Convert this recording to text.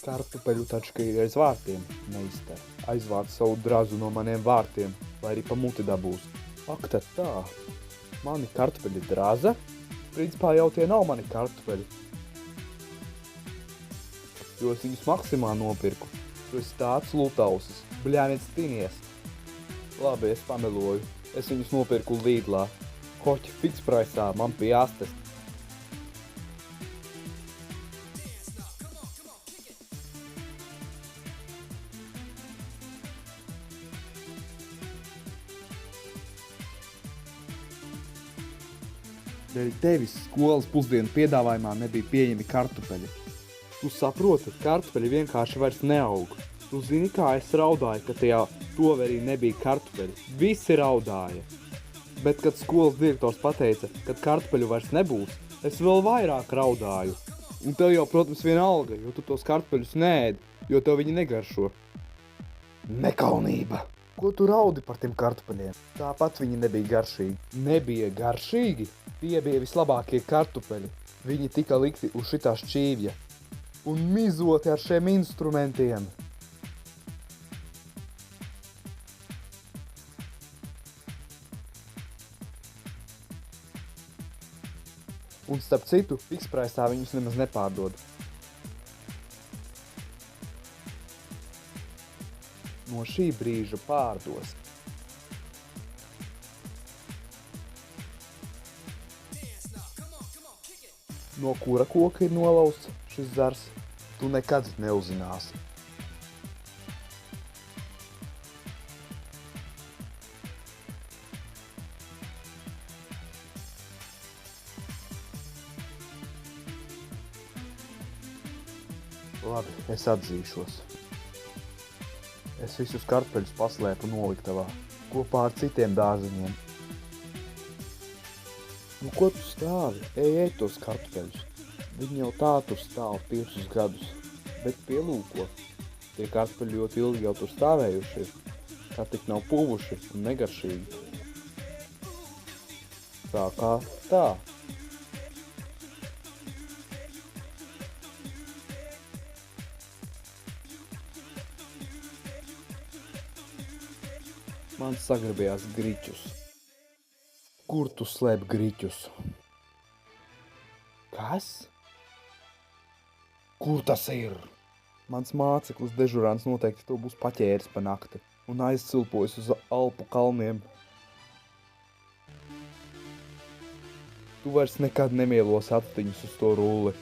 Kartupeļu taču ir aiz vārtiem, meistar. Aizvāc savu drazu no maniem vārtiem, lai arī pa muti dabūs. Ak, tad tā. Mani kartupeļi draza? Principā jau tie nav mani kartupeļi. Jo es viņus Maksimā nopirku. Tu esi tāds lutausis. Bļāniec tinies. Labi, es pameloju. Es viņus nopirku Lidlā. Hoķi fikspraisā, man pie astes. Dēļ tevis skolas pusdienu piedāvājumā nebija pieejami kartupeļi. Tu saproti, kartupeļi vienkārši vairs neaug. Tu zini, kā es raudāju, ka tajā toverī nebija kartupeļi. Visi raudāja. Bet, kad skolas direktors pateica, kad kartupeļu vairs nebūs, es vēl vairāk raudāju. Un tev jau, protams, vienalga, jo tu tos kartupeļus neēdi, jo tev viņi negaršo. Nekaunība! Ko tu raudi par tiem kartupeļiem? Tāpat viņi nebija garšīgi. Nebija garšīgi? Tie bija vislabākie kartupeļi. Viņi tika likti uz šitā šķīvja. Un mizoti ar šiem instrumentiem. Un starp citu, fikspraisā viņus nemaz nepārdod. No šī brīža pārdos. No kura koka ir nolausts šis zars, tu nekad neuzzināsi. Labi, es atzīšos. Es visus kartupeļus paslēpu noliktavā, kopā ar citiem dārziņiem. Nu, ko tu stāvi? Ej tos kartupeļus. Viņi jau tā tur stāv 5 gadus. Bet pielūko. Tie kartupeļi ļoti ilgi jau tur stāvējuši ir. Kā tik nav puvuši un negaršīgi. Tā kā tā. Man sagribējās griķus. Kur tu slēp griķus? Kas? Kur tas ir? Mans māceklis dežurāns noteikti to būs paķēris pa nakti un aizcilpojis uz Alpu kalniem. Tu vairs nekad nemielos attiņus uz to rulli.